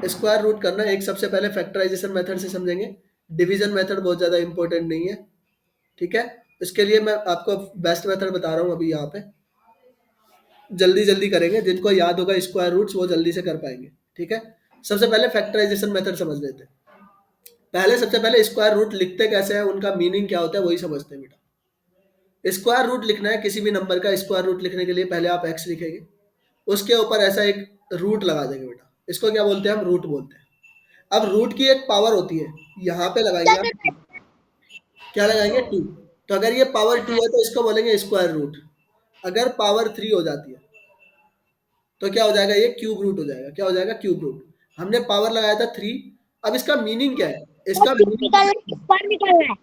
Square root करना एक सबसे पहले फैक्टराइजेशन मेथड से समझेंगे। डिवीजन मेथड बहुत ज़्यादा इंपॉर्टेंट नहीं है, ठीक है। इसके लिए मैं आपको बेस्ट मेथड बता रहा हूँ अभी यहाँ पे, जल्दी जल्दी करेंगे, जिनको याद होगा स्क्वायर रूट्स वो जल्दी से कर पाएंगे, ठीक है। सबसे पहले फैक्टराइजेशन मेथड समझ लेते हैं। पहले सबसे पहले स्क्वायर रूट लिखते कैसे हैं, उनका मीनिंग क्या होता है वही समझते हैं बेटा। स्क्वायर रूट लिखना है किसी भी नंबर का, स्क्वायर रूट लिखने के लिए पहले आप एक्स लिखेंगे, उसके ऊपर ऐसा एक रूट लगा देंगे बेटा, इसको क्या बोलते हैं हम, रूट बोलते हैं। अब रूट की एक पावर होती है, यहाँ पे लगाएंगे आप, क्या लगाएंगे, टू। तो अगर ये पावर टू है तो इसको बोलेंगे स्क्वायर रूट। अगर पावर थ्री हो जाती है तो क्या हो जाएगा, ये क्यूब रूट हो जाएगा। क्या हो जाएगा, क्यूब रूट। हमने पावर लगाया था थ्री। अब इसका मीनिंग क्या है, इसका मीनिंग निकालना है, स्क्वायर निकालना है।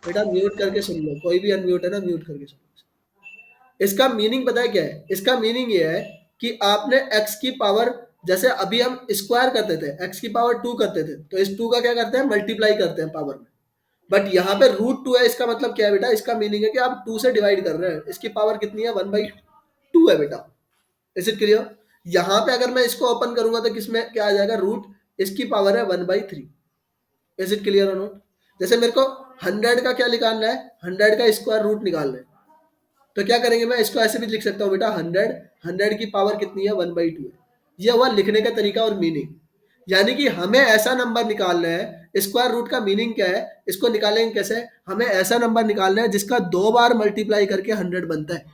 बेटा म्यूट करके सुन लो, कोई भी अनम्यूट है ना म्यूट करके सुन लो। इसका मीनिंग पता है क्या है, इसका मीनिंग ये है कि आपने x की पावर, जैसे अभी हम स्क्वायर करते थे, x की पावर टू करते थे, तो इस टू का क्या करते हैं, मल्टीप्लाई करते हैं पावर में। बट यहाँ पे रूट टू है, इसका मतलब क्या है बेटा, इसका मीनिंग है कि आप टू से डिवाइड कर रहे हैं। इसकी पावर कितनी है, वन बाई टू है बेटा। Is it clear. यहाँ पे अगर मैं इसको ओपन करूंगा तो किसमें क्या आ जाएगा, रूट, इसकी पावर है one by three. Is it clear और नॉट। जैसे मेरे को हंड्रेड का क्या निकालना है, हंड्रेड का स्क्वायर रूट निकालना है, तो क्या करेंगे, मैं इसको ऐसे भी लिख सकता हूँ बेटा, हंड्रेड, हंड्रेड की पावर कितनी है, वन बाई टू है। ये हुआ लिखने का तरीका और मीनिंग। यानी कि हमें ऐसा नंबर निकालना है, स्क्वायर रूट का मीनिंग क्या है, इसको निकालेंगे कैसे, हमें ऐसा नंबर निकालना है जिसका दो बार मल्टीप्लाई करके हंड्रेड बनता है।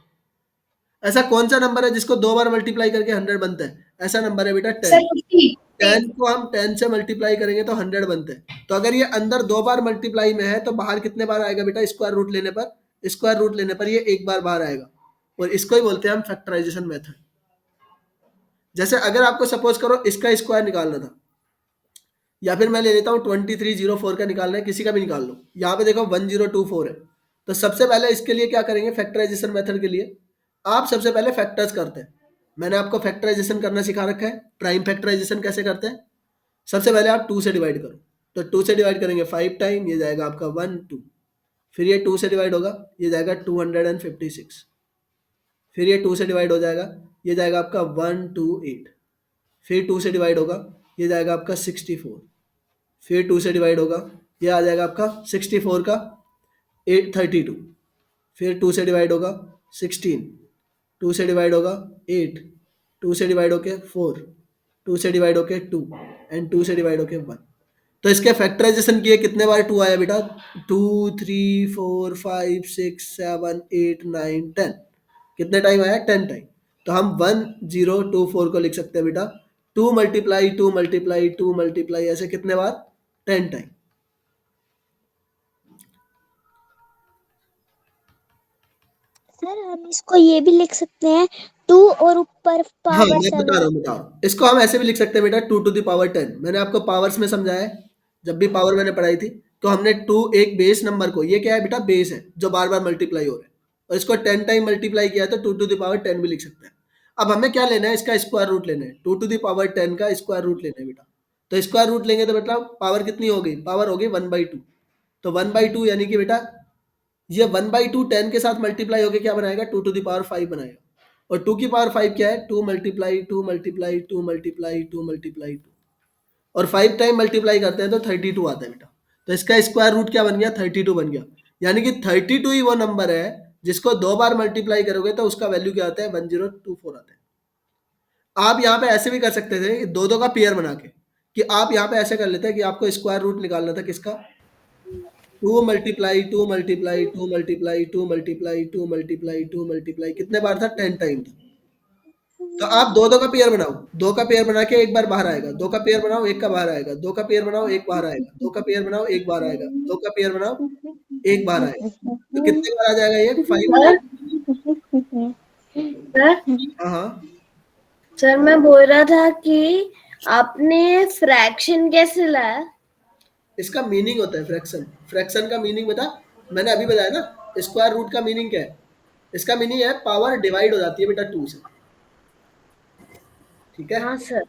ऐसा कौन सा नंबर है जिसको दो बार मल्टीप्लाई करके हंड्रेड बनता है, ऐसा नंबर है बेटा टेन। सर 50। टेन को हम टेन से मल्टीप्लाई करेंगे तो हंड्रेड बनते हैं। तो अगर ये अंदर दो बार मल्टीप्लाई में है तो बाहर कितने बार आएगा बेटा, स्क्वायर रूट लेने पर, स्क्वायर रूट लेने पर ये एक बार बाहर आएगा। और इसको ही बोलते हैं हम फैक्टराइजेशन मेथड। जैसे अगर आपको सपोज करो इसका स्क्वायर निकालना था, या फिर मैं ले लेता हूँ 2304 का निकालना है, किसी का भी निकाल लो। यहाँ पे देखो 1024 है। तो सबसे पहले इसके लिए क्या करेंगे, फैक्टराइजेशन मेथड के लिए आप सबसे पहले फैक्टर्स करते हैं। मैंने आपको फैक्टराइजेशन करना सिखा रखा है, प्राइम फैक्टराइजेशन कैसे करते हैं। सबसे पहले आप टू से डिवाइड करो, तो टू से डिवाइड करेंगे फाइव टाइम, ये जाएगा आपका वन टू। फिर ये टू से डिवाइड होगा, ये जाएगा 256। फिर ये टू से डिवाइड हो जाएगा, ये जाएगा आपका 128। फिर टू से डिवाइड होगा, ये जाएगा आपका 64। फिर टू से डिवाइड होगा, ये आ जाएगा आपका 64 का 832। फिर टू से डिवाइड होगा 16। टू से डिवाइड होगा 8। टू से डिवाइड होके 4। टू से डिवाइड होके 2। एंड टू से डिवाइड होके 1। तो इसके फैक्टराइजेशन किए कितने बार टू आया बेटा, 2 3 4 5 6 7 8 9 10। कितने टाइम आया, 10 टाइम। तो हम 1024 को लिख सकते हैं बेटा, to multiply two multiply two multiply, ऐसे कितने बार, 10 टाइम। सर हम इसको ये भी लिख सकते हैं, टू और ऊपर हाँ पावर मैं बता रहा 7। हूँ, बता रहा हूँ, इसको हम ऐसे भी लिख सकते हैं बेटा, 2 to the power 10। मैंने आपको पावर्स में समझाया है, जब भी पावर मैंने पढ़ाई थी, तो हमने टू एक बेस नंबर को, ये क्या है बेटा, बेस है जो बार बार मल्टीप्लाई हो रहा है, और इसको 10 टाइम मल्टीप्लाई किया है तो 2 to the power 10 भी लिख सकते हैं। अब हमें क्या लेना है, इसका स्क्वायर रूट लेना है, 2 to the power 10 का स्क्वायर रूट लेना है बेटा। तो स्क्वायर रूट लेंगे तो बेटा पावर कितनी हो गई, पावर हो गई वन बाई टू। तो वन बाई टू यानी कि बेटा ये वन बाई टू 10 के साथ मल्टीप्लाई होकर क्या बनाएगा, 2 to the power 5 बनाएगा। और 2 की पावर 5 क्या है, to multiply two multiply two multiply two multiply two. और 5 टाइम मल्टीप्लाई करते हैं तो 32 आता है बेटा। तो इसका स्क्वायर रूट क्या बन गया, 32 बन गया। यानी कि 32 ही वो नंबर है जिसको दो बार मल्टीप्लाई करोगे तो उसका वैल्यू क्या आता है, 1024 आता है। आप यहाँ पे ऐसे भी कर सकते थे, दो दो का पेयर बना के, कि आप यहाँ पे ऐसे कर लेते हैं कि आपको स्क्वायर रूट निकालना था किसका, to multiply two multiply two multiply two multiply two multiply two multiply, कितने बार था, 10 टाइम था। तो आप दो दो का पेयर बनाओ, दो का पेयर बना के एक बार बाहर आएगा, दो का पेयर बनाओ एक का बाहर आएगा, दो का पेयर बनाओ एक बाहर आएगा, दो का पेयर बनाओ एक बाहर आएगा, दो का पेयर बनाओ एक बाहर आएगा। तो कितने बार आ जाएगा ये, 5 टाइम। सर हाँ हाँ। सर मैं बोल रहा था कि आपने फ्रैक्शन कैसे लाया? इसका मीनिंग होता है फ्रैक्शन। फ्रैक्शन का मीनिंग बता, मैंने अभी बताया ना, स्क्वायर रूट का मीनिंग क्या है, इसका मीनिंग है पावर डिवाइड हो जाती है बेटा टू से, ठीक है। हाँ सर।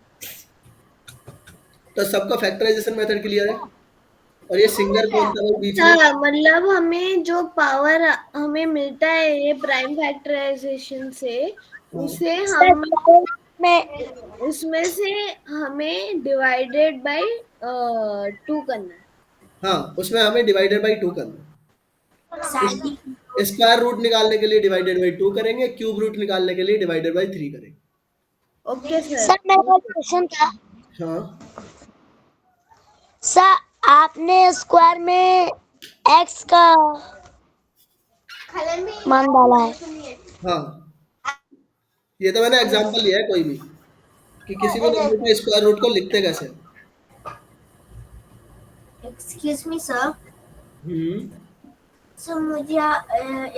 तो सबका फैक्टराइजेशन मेथड क्लियर है। और ये सिंगर कौन था भाई बीच में, अच्छा मतलब हमें जो पावर हमें मिलता है ये प्राइम फैक्टराइजेशन से, हाँ, उसे हम मैं इसमें से हमें डिवाइडेड बाय 2 करना है। हाँ, उसमें हमें डिवाइडेड बाई 2 करना है। स्क्वायर रूट निकालने के लिए डिवाइडेड बाई 2 करेंगे, क्यूब रूट निकालने के लिए डिवाइडेड बाई 3 करेंगे। Okay sir. सर मेरा क्वेश्चन था हाँ सर, आपने स्क्वायर में एक्स का मान डाला है। हाँ, ये तो मैंने एग्जांपल लिया है कोई भी, कि किसी भी नंबर के स्क्वायर रूट को लिखते कैसे हैं। एक्सक्यूज मी सर, हम्म, सर मुझे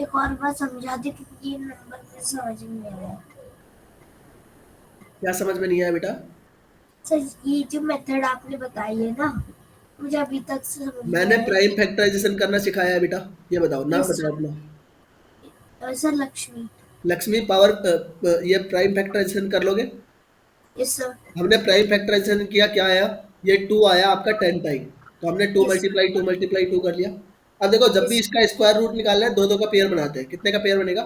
एक और बार समझा दे क्योंकि ये नंबर में समझ में नहीं आ रहा है। क्या समझ में नहीं आया बेटा? सर ये जो मेथड आपने बताई है ना, मुझे अभी तक से समझ में मैंने आया है प्राइम फैक्टराइजेशन करना सिखाया है बेटा। ये बताओ, नाम Yes, बताओ sir. अपना। सर लक्ष्मी। लक्ष्मी पावर, ये प्राइम फैक्टराइजेशन कर लोगे? Yes sir. हमने प्राइम फैक्टराइजेशन किया, क्या आया? ये 2 आया आपका 10 टाइम, तो हमने 2 यस मल्टीप्लाई 2 मल्टीप्लाई 2 कर लिया। अब देखो, जब भी यस इसका स्क्वायर रूट निकालना है, दो दो का पेयर बनाते हैं। कितने का पेयर बनेगा?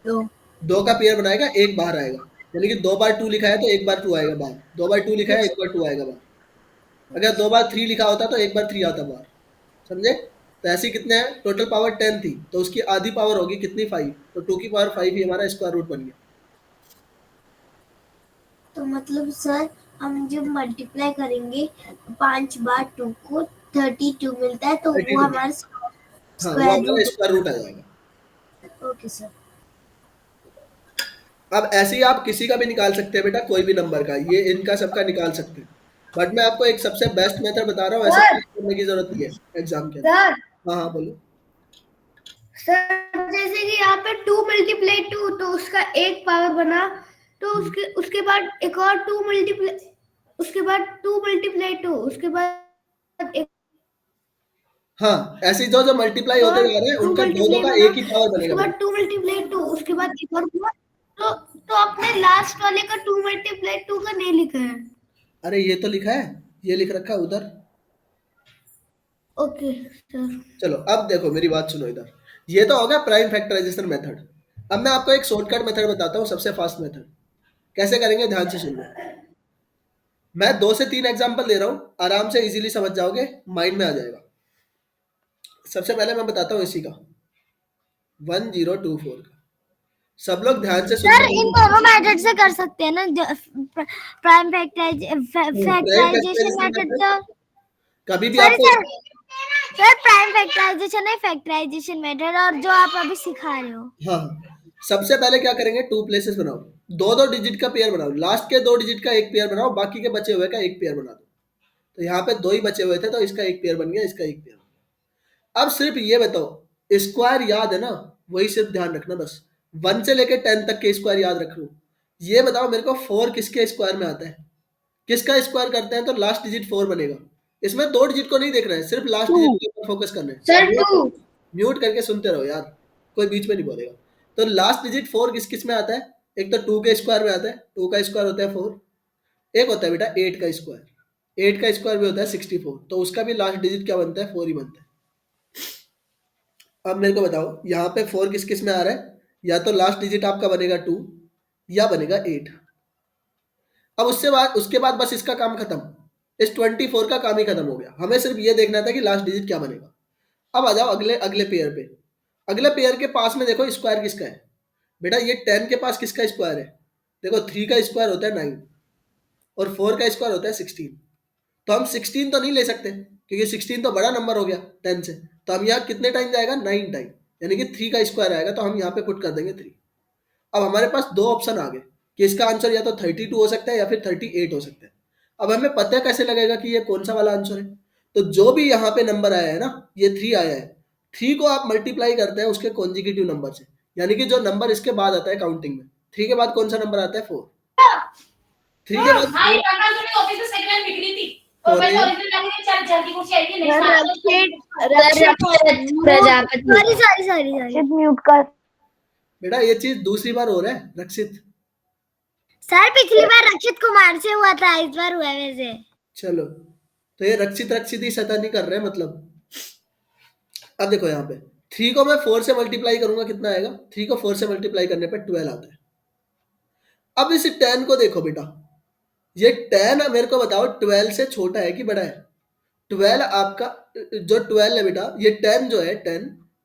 दो। 2 का पेयर बनाएगा, एक बाहर आएगा। यानी कि 2 बार 2 लिखा है तो एक बार 2 आएगा बाहर, 2 बार 2 लिखा है, यस एक बार 2 आएगा बाहर। अगर 2 बार 3 लिखा होता तो एक बार 3 आता बाहर। समझे? तो ऐसी कितने हैं? टोटल पावर 10 थी, तो उसकी आधी पावर होगी कितनी? 5। तो 2 की पावर 5 ही हमारा स्क्वायर रूट बन गया। तो मतलब सर हम जब मल्टीप्लाई करेंगे 5 बार 2 को 32 मिलता है, तो वो 32। हमारा हाँ, वो स्क्वायर हमारा रूट। स्क्वायर रूट आ जाएगा। Okay sir. अब ऐसे ही आप किसी का भी निकाल सकते हैं बेटा, कोई भी नंबर का, ये इनका सबका निकाल सकते हैं। बट मैं आपको एक सबसे बेस्ट मेथड बता रहा हूँ, ऐसे सर करने की जरूरत नहीं है एग्जाम के अंदर। सर हाँ हाँ, बोलो। सर जैसे कि यहाँ पे 2 मल्टीप्लाई 2 तो उसका एक पावर बना, तो उसके उसके बाद एक और 2 मल्टीप्लाई, उसके बाद 2 मल्टीप्लाई 2, उसके बाद एक हाँ, ऐसे ही जो जो मल्टीप्लाई होते और जा रहे हैं, 2 उनका दोनों मल्टीप्लाई का बना, एक ही पावर उसके बनेगा बाद बेटा। 2 मल्टीप्लाई 2, उसके बाद एक और हुआ। तो आपने लास्ट वाले का 2 मल्टीप्लाई 2 का नहीं लिखा है। अरे ये तो लिखा है, ये लिख रखा है उधर। Okay sir. चलो अब देखो, मेरी बात सुनो इधर। ये तो होगा प्राइम फैक्टराइजेशन मेथड। अब मैं आपको एक शॉर्टकट मेथड बताता हूँ, सबसे फास्ट मेथड। कैसे करेंगे, ध्यान से सुनना। मैं 2 से 3 एग्जांपल दे रहा हूँ, आराम से इजीली समझ जाओगे, माइंड में आ जाएगा। सबसे पहले मैं बताता हूँ इसी का, 1024 का। सब लोग ध्यान से सर सुनना। इन दोनों मेथड से कर सकते हैं ना, prime prime factorization factorization method method तो। कभी भी सॉरी आपको, सर, सर प्राइम फैक्टराइजेशन है फैक्टराइजेशन मेथड, और जो आप अभी सिखा रहे हो। हाँ हाँ, सबसे पहले क्या करेंगे, 2 प्लेसेस बनाओ। दो दो डिजिट का पेयर बनाओ, लास्ट के 2 डिजिट का एक पेयर बनाओ, बाकी के बचे हुए का एक पेयर बना दो। तो यहाँ पे 2 ही बचे हुए थे, तो इसका एक पेयर बन गया, इसका एक पेयर। अब सिर्फ ये बताओ, स्क्वायर याद है ना? वही सिर्फ ध्यान रखना बस। 1 से लेकर 10 तक के स्क्वायर याद रख लो। ये बताओ मेरे को, 4 किसके स्क्वायर में आता है? किसका स्क्वायर करते हैं तो लास्ट डिजिट 4 बनेगा। इसमें 2 डिजिट को नहीं देखना है, सिर्फ लास्ट डिजिट के ऊपर फोकस करना है। Sir mute 2। म्यूट करके सुनते रहो यार, कोई बीच में नहीं बोलेगा। तो लास्ट डिजिट 4 किस किस में आता है? एक तो 2 के स्क्वायर में आता है, 2 का स्क्वायर होता है 4। एक होता है बेटा 8 का स्क्वायर, 8 का स्क्वायर भी होता है 64, तो उसका भी लास्ट डिजिट क्या बनता है? 4 ही बनता है। अब मेरे को बताओ, यहाँ पे 4 किस किस में आ रहा है? या तो लास्ट डिजिट आपका बनेगा 2, या बनेगा 8। अब उसके बाद बस इसका काम खत्म। इस 24 का काम ही खत्म हो गया। हमें सिर्फ ये देखना था कि लास्ट डिजिट क्या बनेगा। अब आ जाओ अगले अगले पेयर पे। अगले पेयर के पास में देखो, स्क्वायर किसका है? बेटा ये 10 के पास किसका स्क्वायर है? देखो 3 का स्क्वायर होता है 9, और 4 का स्क्वायर होता है 16। तो हम 16 तो नहीं ले सकते, क्योंकि 16 तो बड़ा नंबर हो गया 10 से। तो हम यहाँ कितने टाइम जाएगा? 9 टाइम, यानी कि 3 का स्क्वायर आएगा, तो हम यहाँ पे पुट कर देंगे 3। अब हमारे पास 2 ऑप्शन आ गए कि इसका आंसर या तो 32 हो सकता है या फिर 38 हो सकता है। अब हमें पता कैसे लगेगा कि ये कौन सा वाला आंसर है? तो जो भी यहाँ पे नंबर आया है ना, ये 3 आया है, 3 को आप मल्टीप्लाई करते हैं उसके कॉन्जिक्यूटिव नंबर से, यानी कि जो नंबर इसके बाद आता है काउंटिंग में। 3 के बाद कौन सा नंबर आता है? 4। 3 के बाद हाँ, ये पन्ना तूने ऑफिस में सेकंड बिक रही थी और 4 है। पैसे ओरिजिनल लगने चल जल्दी कुछ आएगी नहीं सर साथ Rakshit Rakshit Prajapati. Sorry sorry sorry sorry, mute कर। बेटा ये चीज दूसरी बार हो रहा है रक्षित। सर पिछली बार रक्षित कुमार से हुआ था, इस बार हुआ है वैसे। चलो, तो ये रक्षित रक्षित ही शैतानी नहीं कर रहे हैं मतलब। अब देखो यहाँ पे, 3 को मैं 4 से मल्टीप्लाई करूंगा, कितना आएगा? 3 को 4 से मल्टीप्लाई करने पे 12 आता है। अब इस 10 को देखो बेटा, ये 10 मेरे को बताओ 12 से छोटा है कि बड़ा है? 12 आपका जो 12 है बेटा, ये 10 जो है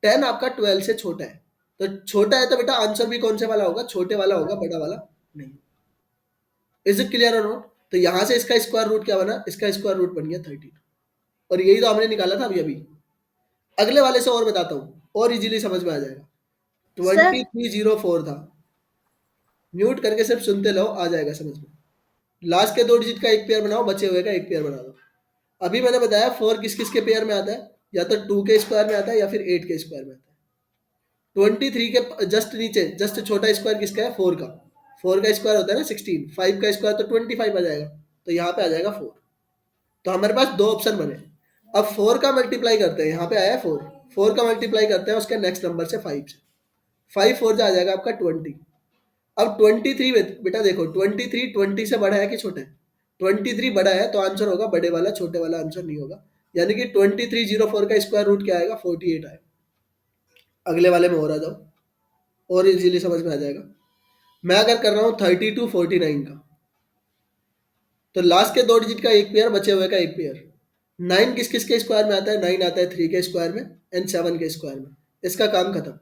10 आपका 12 से छोटा है। तो छोटा है तो बेटा आंसर भी कौन से वाला होगा? छोटे वाला होगा, बड़ा वाला नहीं। इज इट क्लियर और नॉट? तो यहां से इसका स्क्वायर रूट क्या बना? इसका स्क्वायर रूट बन गया 32, और यही तो हमने निकाला था अभी अभी। अगले वाले से और बताता हूँ, और इजीली समझ में आ जाएगा। 2304 था, म्यूट करके सिर्फ सुनते रहो, आ जाएगा समझ में। लास्ट के 2 डिजिट का एक पेयर बनाओ, बचे हुए का एक पेयर बना दो। अभी मैंने बताया 4 किस किस के पेयर में आता है, या तो 2 के स्क्वायर में आता है या फिर 8 के स्क्वायर में आता है। 23 के जस्ट नीचे, जस्ट छोटा स्क्वायर किसका है? 4 का। 4 का स्क्वायर होता है ना 16, 5 का स्क्वायर तो 25 आ जाएगा, तो यहाँ पे आ जाएगा 4। तो हमारे पास 2 ऑप्शन बने। अब 4 का मल्टीप्लाई करते हैं, यहाँ पे आया 4, 4 का मल्टीप्लाई करते हैं उसके नेक्स्ट नंबर से 5 से, 5 4 जा आ जाएगा आपका 20। अब 23 बेटा देखो, 23 20 से बड़ा है कि छोटा है? 23 बड़ा है, तो आंसर होगा बड़े वाला, छोटे वाला आंसर नहीं होगा। यानी कि 2304 का स्क्वायर रूट क्या आएगा? 48 आएगा। अगले वाले में और आ जाओ, और इजीली समझ में आ जाएगा। मैं अगर कर रहा हूँ 32 49 का, तो लास्ट के 2 डिजिट का एक पेयर, बचे हुए का एक पेयर। 9 किस किस के स्क्वायर में आता है? 9 आता है 3 के स्क्वायर में एंड 7 के स्क्वायर में। इसका काम खत्म।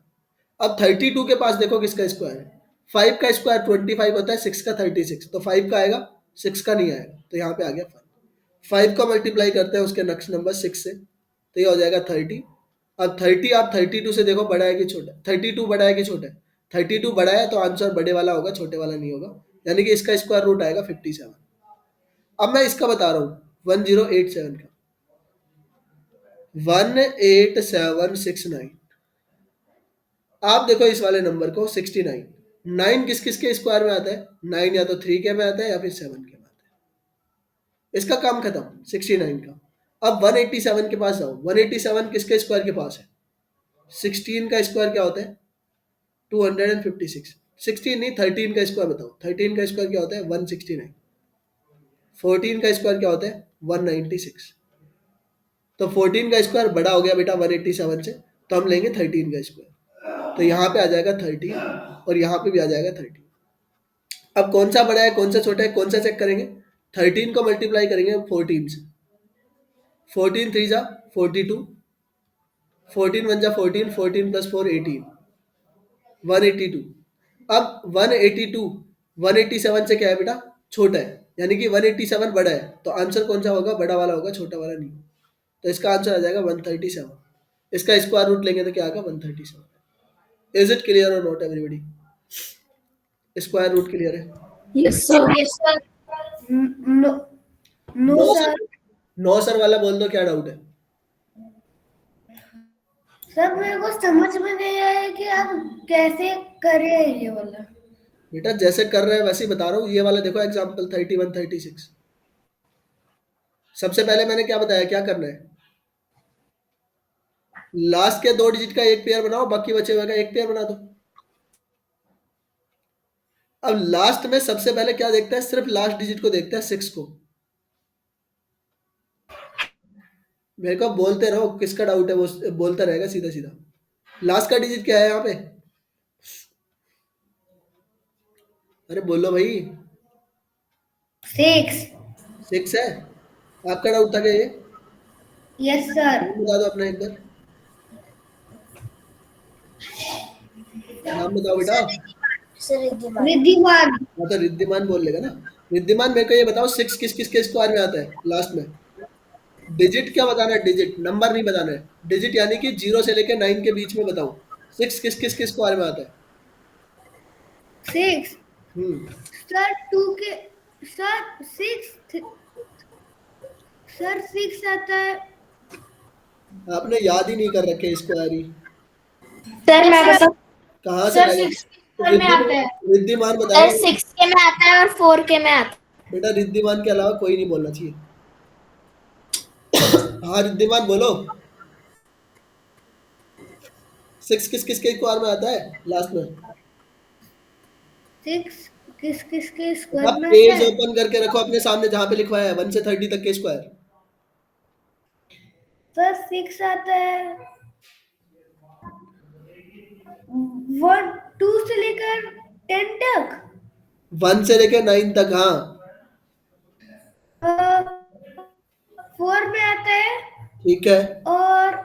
अब 32 के पास देखो किसका स्क्वायर है? 5 का स्क्वायर 25 होता है, 6 का 36, तो 5 का आएगा, 6 का नहीं आएगा, तो यहाँ पे आ गया 5। 5 का मल्टीप्लाई करते हैं उसके नेक्स्ट नंबर 6 से, तो ये हो जाएगा 30। अब 30 आप 32 से देखो बड़ा है कि छोटा है? 32 बड़ा है कि छोटा है? 32 बड़ा है, तो आंसर बड़े वाला होगा, छोटे वाला नहीं होगा। यानी कि इसका स्क्वायर रूट आएगा 57। अब मैं इसका बता रहा हूँ 1087 का, 18769। आप देखो इस वाले नंबर को 69, 9 किस किस के स्क्वायर में आता है? 9 या तो 3 के में आता है या फिर 7 के में आता है। इसका काम खत्म 69 का। अब 187 के पास जाओ, 187 किसके स्क्वायर के पास है? 16 का स्क्वायर क्या होता है? 256। 16 नहीं, 13 का स्क्वायर बताओ, 13 का स्क्वायर क्या होता है? 169। 14 का स्क्वायर क्या होता है? 196। तो 14 का स्क्वायर बड़ा हो गया बेटा 187 से, तो हम लेंगे 13 का स्क्वायर, तो यहाँ पे आ जाएगा 30, और यहाँ पे भी आ जाएगा 30। अब कौन सा बड़ा है कौन सा छोटा है, कौन सा चेक करेंगे? 13 को मल्टीप्लाई करेंगे 14 से, 14 3 जा 42, 14 1 जा 14, 14 प्लस 4 18, 182। अब 182 187 से क्या है बेटा? छोटा है, यानी कि 187 बड़ा है, तो आंसर कौन सा होगा? बड़ा वाला होगा, छोटा वाला नहीं। तो इसका आंसर आ जाएगा 137। इसका स्क्वायर रूट लेंगे तो क्या आएगा? 137। इज इट क्लियर और not everybody? Square root clear है? Yes sir. Yes sir. No no no sir. Sir, no sir वाला बोल दो, क्या डाउट है? सर मेरे को समझ में नहीं आया कि आप कैसे करें ये वाला। बेटा जैसे कर रहे हैं वैसे ही बता रहा हूँ। ये वाला देखो एग्जाम्पल 31 36। सबसे पहले मैंने क्या बताया, क्या करना है? लास्ट के 2 डिजिट का एक पेयर बनाओ, बाकी बचे हुए का एक पेयर बना दो। अब लास्ट में सबसे पहले क्या देखता है? सिर्फ लास्ट डिजिट को देखता है, 6 को। मेरे को बोलते रहो, किसका डाउट है वो बोलता रहेगा सीधा सीधा। लास्ट का डिजिट क्या है यहाँ पे? अरे बोलो भाई। 6। 6 है? आपका डाउट था क्या ये? Yes sir. नाम बता दो अपना एक बार, नाम बताओ बेटा। सर रिद्धिमान। रिद्धिमान। हाँ तो रिद्धिमान बोल लेगा ना। रिद्धिमान मेरे को ये बताओ 6 किस किस के स्क्वायर में आता है लास्ट में? डिजिट क्या बताना है? डिजिट, नंबर नहीं बताना है। डिजिट यानी कि 0 से लेके 9 के बीच में बताओ 6 किस किस के स्क्वायर में आता है? 6 सर 2 के सर 6 सर 6 आता है। आपने याद ही नहीं कर रखे स्क्वायर ही। सर मैं बता। कहाँ से सर लाए? 6 में आता है। रिद्धिमान सर बताओ 6 के में आता है और 4 के में आता है। बेटा। रिद्धिमान के अलावा कोई नहीं बोलना चाहिए। हाँ रिद्धिमान बोलो, 6 किस किस के स्क्वायर में आता है लास्ट में? 6 किस किस के स्क्वायर अब में आता पेज है? ओपन करके रखो अपने सामने जहाँ पे लिखवाया है 1 से 30 तक के स्क्वायर। सर 6 आता है 1 2 से लेकर 10 तक। 1 से लेके 9 तक, हाँ 4 में आता है ठीक है। और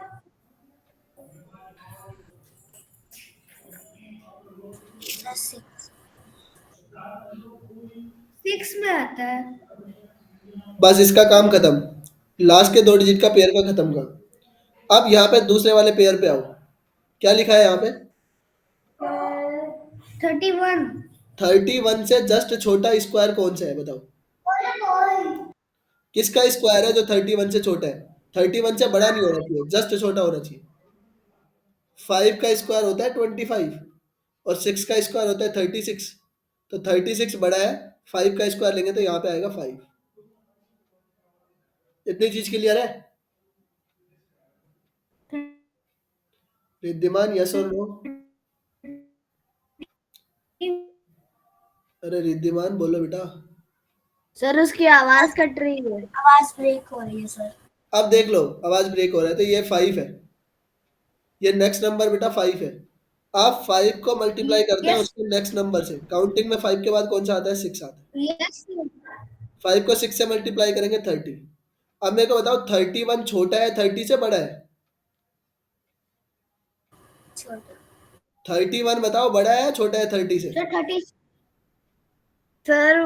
6 में आता है। बस इसका काम खत्म, लास्ट के 2 डिजिट का पेयर का खत्म कर। अब यहाँ पे दूसरे वाले पेयर पे आओ, क्या लिखा है यहाँ पे? 31। 31 से जस्ट छोटा स्क्वायर कौन सा है बताओ? किसका स्क्वायर है जो 31 से छोटा है? 31 से बड़ा नहीं होना चाहिए, जस्ट छोटा होना चाहिए। 5 का स्क्वायर होता है 25 और 6 का स्क्वायर होता है 36। तो 36 बड़ा है, 5 का स्क्वायर लेंगे तो यहाँ पे आएगा 5। इतनी चीज क्लियर है? रिद्धिमान यस और नो? अरे रिद्धिमान बोलो बेटा। सर उसकी आवाज कट रही है, आवाज ब्रेक हो रही है सर। अब देख लो आवाज ब्रेक हो रहा है, तो ये 5 है, ये नेक्स्ट नंबर बेटा 5 है। आप 5 को मल्टीप्लाई करते हैं यस उसके नेक्स्ट नंबर से, काउंटिंग में 5 के बाद कौन सा आता है? 6 आता है। यस 5 को 6 से मल्टीप्लाई करेंगे 30। अब मेरे को बताओ 31 छोटा है 30 से बड़ा है? छोटा 31 बताओ बड़ा है या छोटा है 30 से? सर 30 सर सर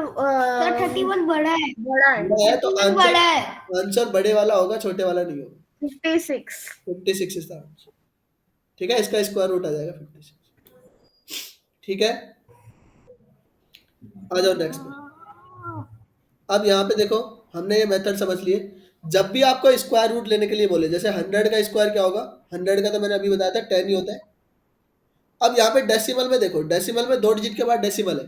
31 बड़ा है। बड़ा है, बड़ा है तो 31 बड़ा है। आंसर बड़े वाला होगा, छोटे वाला नहीं होगा। 56। 56 इज द आंसर। ठीक है, इसका स्क्वायर रूट आ जाएगा 56। ठीक है, आ जाओ नेक्स्ट पे। अब यहाँ पे देखो, हमने ये मेथड समझ लिए। जब भी आपको स्क्वायर रूट लेने के लिए बोले, जैसे 100 का स्क्वायर क्या होगा? 100 का तो मैंने अभी बताया था 10 ही होता है। अब यहाँ पे डेसिमल में देखो, डेसिमल में 2 डिजिट के बाद डेसिमल है,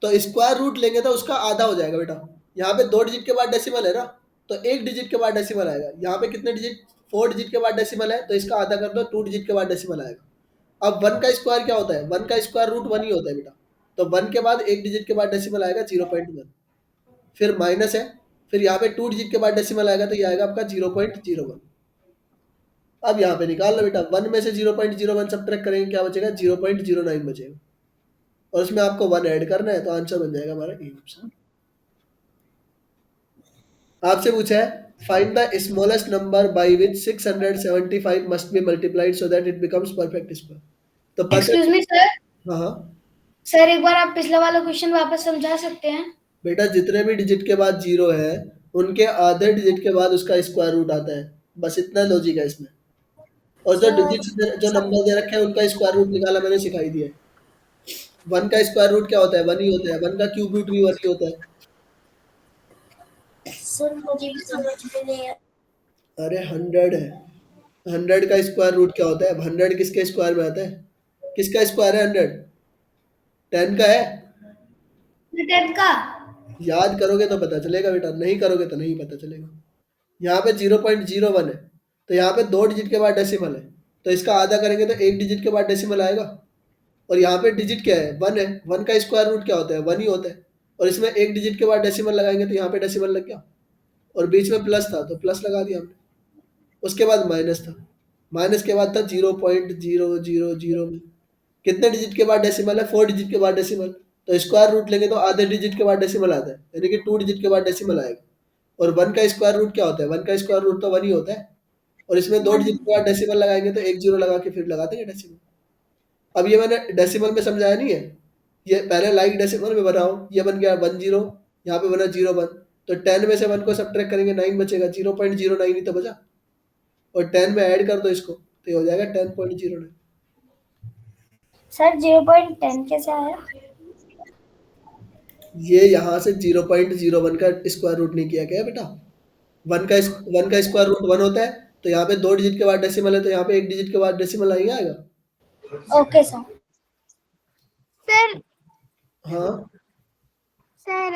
तो स्क्वायर रूट लेंगे तो उसका आधा हो जाएगा बेटा। यहाँ पे 2 डिजिट के बाद डेसिमल है ना, तो 1 डिजिट के बाद डेसिमल आएगा। यहाँ पे कितने डिजिट? 4 डिजिट के बाद डेसिमल है, तो इसका आधा कर दो, 2 डिजिट के बाद डेसिमल आएगा। अब 1 का स्क्वायर क्या होता है? 1 का स्क्वायर रूट 1 ही होता है बेटा। तो 1 के बाद 1 डिजिट के बाद डेसिमल आएगा 0.1, फिर माइनस है, फिर यहाँ पे 2 डिजिट के बाद डेसिमल आएगा तो ये आएगा आपका 0.01। अब यहाँ पे निकाल लो बेटा, 1 में से 0.01 सब्ट्रैक्ट करेंगे, क्या बचेगा? 0.09 बचेगा, और उसमें आपको 1 ऐड करना है, तो आंसर बन जाएगा हमारा ए ऑप्शन। आपसे पूछा है find the smallest number by which 675 must be multiplied so that it becomes perfect square. तो एक्सक्यूज परफेक्ट, मी सर। हाँ हाँ सर एक बार आप पिछला वाला क्वेश्चन वापस समझा सकते हैं? बेटा, जितने भी डिजिट के बाद जीरो है उनके आधे डिजिट के बाद उसका स्क्वायर रूट आता है, बस इतना लॉजिक है इसमें। और जो डिजिट जो नंबर दे रखे हैं उनका स्क्वायर रूट निकाला मैंने सिखाई दिया है। 1 का स्क्वायर रूट क्या होता है? 1 ही होता है। 1 का क्यूब रूट भी 1 ही होता है। सर मुझे भी समझ में नहीं आया। अरे 100 है, 100 का स्क्वायर रूट क्या होता है? 100 किसके स्क्वायर में आता है? किसका स्क्वायर है 100? 10 का है। 10 का। याद करोगे तो पता चलेगा बेटा, नहीं करोगे तो नहीं पता चलेगा। यहाँ पे 0.01 है, तो यहाँ पे 2 डिजिट के बाद डेसिमल है, तो इसका आधा करेंगे तो 1 डिजिट के बाद डेसिमल आएगा। और यहाँ पे डिजिट क्या है? 1 है। 1 का स्क्वायर रूट क्या होता है? 1 ही होता है। और इसमें 1 डिजिट के बाद डेसिमल लगाएंगे तो यहाँ पे डेसिमल लग गया, और बीच में प्लस था तो प्लस लगा दिया हमने। उसके बाद माइनस था, माइनस के बाद था 0.000 में। कितने डिजिट के बाद डेसिमल है? 4 डिजिट के बाद डेसिमल। तो स्क्वायर रूट लेंगे तो आधे डिजिट के बाद डेसिमल आता है, यानी कि 2 डिजिट के बाद डेसिमल आएगा। और 1 का स्क्वायर रूट क्या होता है? 1 का स्क्वायर रूट तो 1 ही होता है, और इसमें 2 डिजिट के बाद डेसिमल लगाएंगे तो एक जीरो लगा के फिर लगा देंगे डेसिमल। अब ये मैंने डेसिमल में समझाया नहीं है, ये पहले लाइक डेसिमल में बनाओ। ये बन गया 10, यहाँ पे बना 01। तो 10 में से 1 को सब्ट्रैक्ट करेंगे 9 बचेगा, 0.09 ही तो बचा, और 10 में ऐड कर दो इसको तो ये हो जाएगा 10.09। सर 0.10 कैसे आया? ये यहाँ से 0.01 का स्क्वायर रूट नहीं किया गया बेटा। 1 का स्क्वायर रूट 1 होता है, तो यहाँ पे 2 डिजिट के बाद डेसिमल है, तो यहाँ पे 1 डिजिट के बाद डेसिमल नहीं आएगा। Okay sir. सर हाँ सर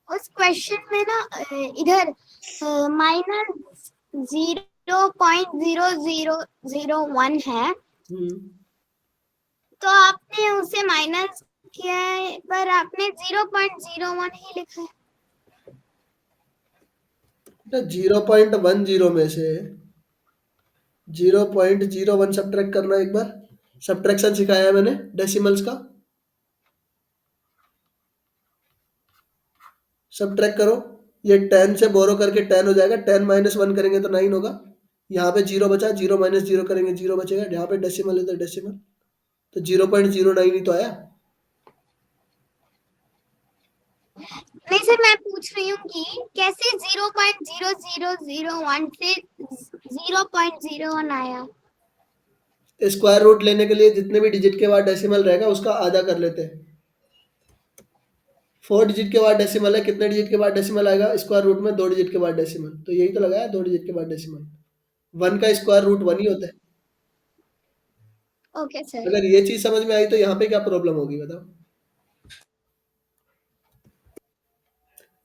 उस क्वेश्चन में ना इधर माइनस 0.0001 है, हम्म। तो आपने उसे माइनस किया है पर आपने 0.01 ही लिखा है। 0.10 में से 0.01 सब्ट्रैक्ट करना, एक बार सब्ट्रैक्शन सिखाया है मैंने डेसिमल्स का। सब ट्रैक करो, ये 10 से बोरो करके 10 हो जाएगा, 10 माइनस 1 करेंगे तो 9 होगा, यहाँ पे 0 बचा, 0 माइनस 0 करेंगे 0 बचेगा, यहाँ पे डेसिमल है तो डेसिमल, तो 0.09 ही तो आया। नहीं सर, मैं पूछ रही हूँ कि कैसे 0.0001 से 0.01 आया। स्क्वायर रूट लेने के लिए जितने भी डिजिट के बाद डेसिमल रहेगा उसका आधा कर लेते हैं। 4 डिजिट के बाद डेसिमल है, कितने डिजिट के बाद डेसिमल आएगा स्क्वायर रूट में? 2 डिजिट के बाद डेसिमल, तो यही तो लगाया 2 डिजिट के बाद डेसिमल। 1 का स्क्वायर रूट 1 ही होता है। Okay sir. अगर ये चीज समझ में आई तो यहाँ पे क्या प्रॉब्लम होगी बताओ?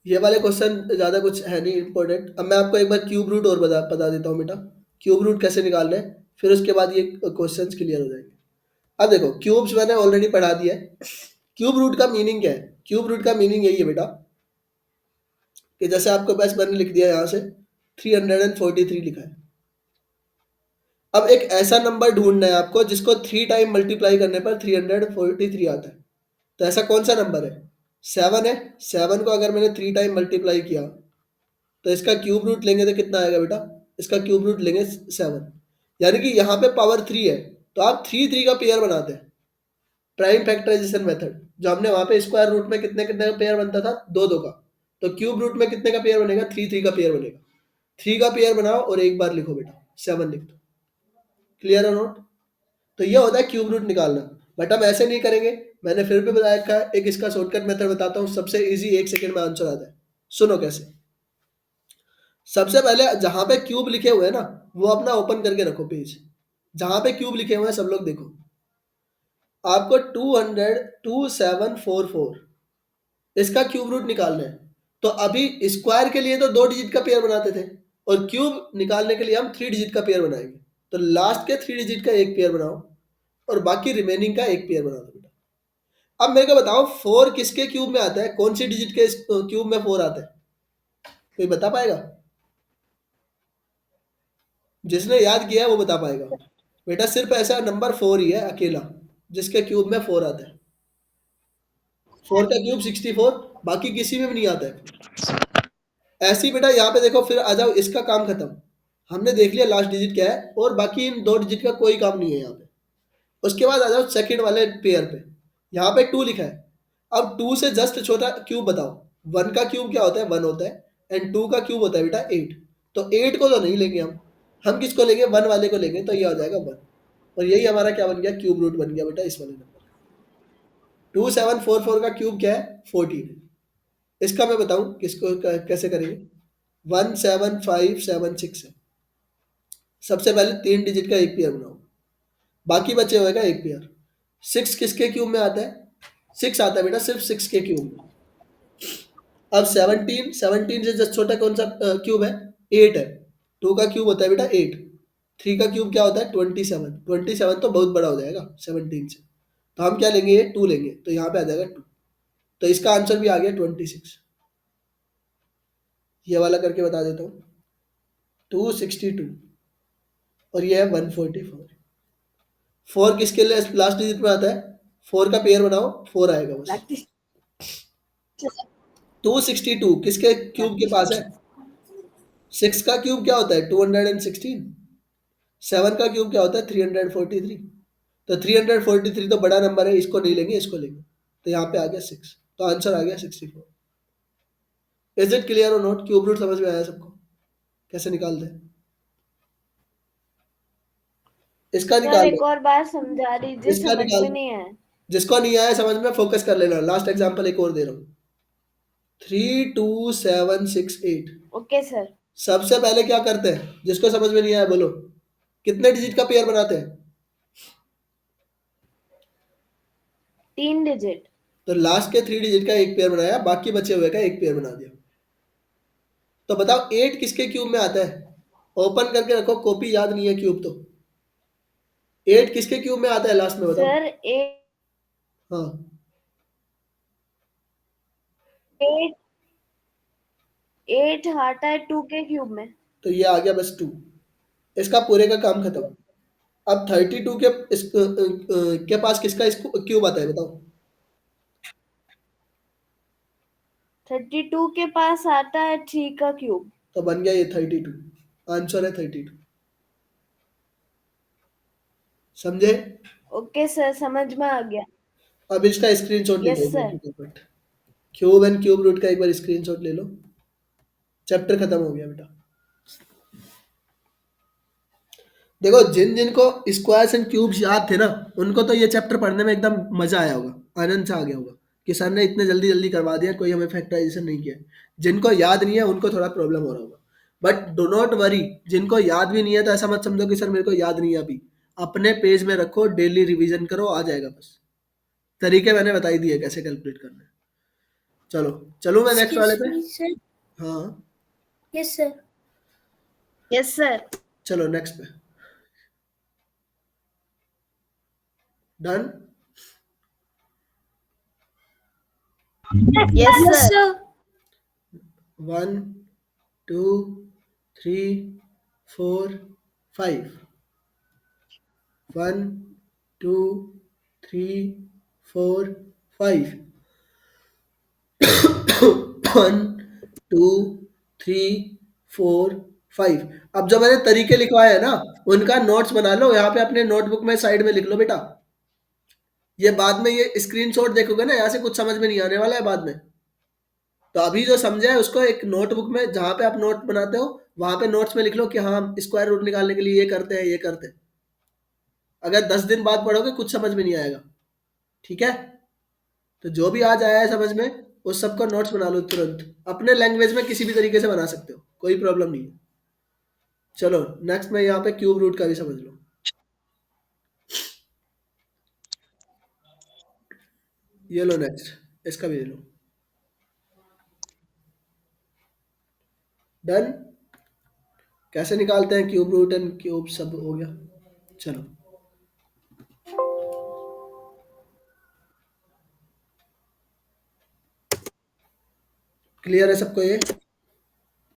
ये वाले क्वेश्चन ज्यादा कुछ है नहीं इंपॉर्टेंट। अब मैं आपको एक बार क्यूब रूट और बता देता हूँ बेटा, क्यूब रूट कैसे निकालना है, फिर उसके बाद ये क्वेश्चंस क्लियर हो जाएंगे। अब देखो क्यूब्स मैंने ऑलरेडी पढ़ा दिया है। क्यूब रूट का मीनिंग क्या है? क्यूब रूट का मीनिंग यही है बेटा कि जैसे आपके पास मैंने लिख दिया यहाँ से 343 लिखा है। अब एक ऐसा नंबर ढूंढना है आपको जिसको 3 टाइम मल्टीप्लाई करने पर 343 आता है। तो ऐसा कौन सा नंबर है? 7 है। 7 को अगर मैंने 3 टाइम मल्टीप्लाई किया तो इसका क्यूब रूट लेंगे तो कितना आएगा बेटा? इसका क्यूब रूट लेंगे 7, यानी कि यहाँ पे पावर 3 है, तो आप 3 का पेयर बनाते हैं। प्राइम फैक्टराइजेशन मेथड, जो हमने वहां पे स्क्वायर रूट में कितने कितने का पेयर बनता था? 2 का, तो क्यूब रूट में कितने का पेयर बनेगा? 3 का पेयर बनेगा। 3 का पेयर बनाओ और एक बार लिखो बेटा, 7 लिख दो। क्लियर है नोट? तो ये होता है क्यूब रूट निकालना, बट हम ऐसे नहीं करेंगे। मैंने फिर भी बताया था, एक इसका शॉर्टकट मेथड बताता हूँ, सबसे इजी, 1 सेकंड में आंसर आता है। सुनो कैसे। सबसे पहले जहां पे क्यूब लिखे हुए हैं ना, वो अपना ओपन करके रखो पेज, जहां पे क्यूब लिखे हुए हैं सब लोग देखो। आपको 2744 इसका क्यूब रूट निकालना है। तो अभी स्क्वायर के लिए तो 2 डिजिट का पेयर बनाते थे, और क्यूब निकालने के लिए हम 3 डिजिट का पेयर बनाएंगे। तो लास्ट के 3 डिजिट का एक पेयर बनाओ और बाकी रिमेनिंग का एक पेयर बना दो बेटा। अब मेरे को बताओ 4 किसके क्यूब में आता है? कौन सी डिजिट के क्यूब में 4 आता है? कोई बता पाएगा? जिसने याद किया है वो बता पाएगा बेटा। सिर्फ ऐसा नंबर 4 ही है अकेला जिसके क्यूब में 4 आता है। 4 का क्यूब 64, बाकी किसी में भी नहीं आता है। ऐसे ही बेटा यहाँ पे देखो, फिर आ जाओ, इसका काम खत्म। हमने देख लिया लास्ट डिजिट क्या है, और बाकी इन 2 डिजिट का कोई काम नहीं है यहाँ पे। उसके बाद आ जाओ सेकंड वाले पेयर पे, यहाँ पे 2 लिखा है। अब 2 से जस्ट छोटा क्यूब बताओ। 1 का क्यूब क्या होता है? 1 होता है, एंड 2 का क्यूब होता है बेटा 8। तो 8 को तो नहीं लेंगे हम किसको लेंगे? 1 वाले को लेंगे, तो ये हो जाएगा 1। और यही हमारा क्या बन गया? क्यूब रूट बन गया बेटा इस वाले नंबर। 2744 का क्यूब क्या है? 14। इसका मैं बताऊं किसको कैसे करेंगे। 17576 है। सबसे पहले 3 डिजिट का एक पेयर बनाओ, बाकी बचे हुए का एक पेयर। 6 किसके क्यूब में आता है? 6 आता है बेटा सिर्फ 6 के क्यूब में। अब 17 से जस्ट छोटा कौन सा क्यूब है? 8 है। 2 का क्यूब होता है बेटा 8। 3 का क्यूब क्या होता है? 27। 27 तो बहुत बड़ा हो जाएगा 17 से, तो हम क्या लेंगे? ये 2 लेंगे, तो यहाँ पे आ जाएगा 2। तो इसका आंसर भी आ गया 26। ये वाला करके बता देता हूँ, 262, और ये है 144। 4 किसके लिए लास्ट डिजिट में आता है? 4 का पेयर बनाओ, 4 आएगा बस। 262 किसके क्यूब के पास है? 6 का क्यूब क्या होता है? 216। 7 का क्यूब क्या होता है? 343। तो 343 तो बड़ा नंबर है, इसको नहीं लेंगे, इसको लेंगे, तो यहाँ पे आ गया 6, तो आंसर आ गया 64। इज इट क्लियर और नोट? क्यूब रूट समझ में आया सबको कैसे निकालते हैं? इसका सर निकाल एक लो, और बार समझा दीजिए, इसका समझ निकाल में लो। नहीं आया। जिसको नहीं आया समझ में, फोकस कर लेना। लास्ट एग्जांपल एक और दे रहा हूँ, 32768। Okay sir. सबसे पहले क्या करते हैं? जिसको समझ में नहीं आया बोलो, कितने डिजिट का पेयर बनाते हैं? 3 डिजिट। तो लास्ट के 3 डिजिट का एक पेयर बनाया, बाकी बचे हुए का एक पेयर बना दिया। तो बताओ 8 किसके क्यूब में आता है? ओपन करके रखो, कॉपी याद नहीं है क्यूब तो। 8 किसके क्यूब में आता है लास्ट में बताओ? सर हाँ, 8 8 आता है 2 के क्यूब में। तो ये आ गया बस 2। इसका पूरे का काम खत्म। अब 32 के के पास किसका क्यूब आता है बताओ? 32 के पास आता है 3 का क्यूब। तो बन गया ये 32, आंसर है 32। समझे? ओके सर, समझ में आ गया। अब इसका स्क्रीनशॉट ले लो यस एक सर। बार फटाफट। क्यूब एंड क्यूब रूट का एक बार स्क्रीनशॉट ले लो। चैप्टर खत्म हो गया बेटा। देखो जिन जिनको स्क्वायर्स एंड क्यूब्स याद थे ना, उनको तो ये चैप्टर पढ़ने में एकदम मजा आया होगा, आनंद से आ गया होगा कि सर ने इतने जल्दी जल्दी करवा दिया, कोई हमें फैक्टराइजेशन नहीं किया। जिनको याद नहीं है उनको थोड़ा प्रॉब्लम हो रहा होगा, बट डो नॉट वरी। जिनको याद भी नहीं है तो ऐसा मत समझो कि सर मेरे को याद नहीं है अभी। अपने पेज में रखो, डेली रिवीजन करो, आ जाएगा। बस तरीके मैंने बताई दिए कैसे कैलकुलेट करना है। चलो चलो मैं नेक्स्ट वाले पे। सर। हाँ यस सर। Yes sir. चलो नेक्स्ट पे। डन। Yes sir. 1 2 3 4 5। 1 2 3 4 5। 1 2 3 4 5। अब जो मैंने तरीके लिखवाए हैं ना, उनका नोट्स बना लो, यहाँ पे अपने नोटबुक में साइड में लिख लो बेटा। ये बाद में ये स्क्रीनशॉट देखोगे ना, यहाँ से कुछ समझ में नहीं आने वाला है बाद में। तो अभी जो समझा है उसको एक नोटबुक में, जहाँ पे आप नोट बनाते हो वहां पे नोट्स में लिख लो कि हाँ हम स्क्वायर रूट निकालने के लिए ये करते हैं, ये करते हैं। अगर 10 दिन बाद पढ़ोगे कुछ समझ में नहीं आएगा, ठीक है? तो जो भी आज आया है समझ में, उस सबको नोट्स बना लो तुरंत, अपने लैंग्वेज में किसी भी तरीके से बना सकते हो, कोई प्रॉब्लम नहीं है। चलो नेक्स्ट में यहाँ पे क्यूब रूट का भी समझ लो। ये लो नेक्स्ट, इसका भी ले लो। डन। कैसे निकालते हैं क्यूब रूट एंड क्यूब, सब हो गया। चलो क्लियर है सबको ये?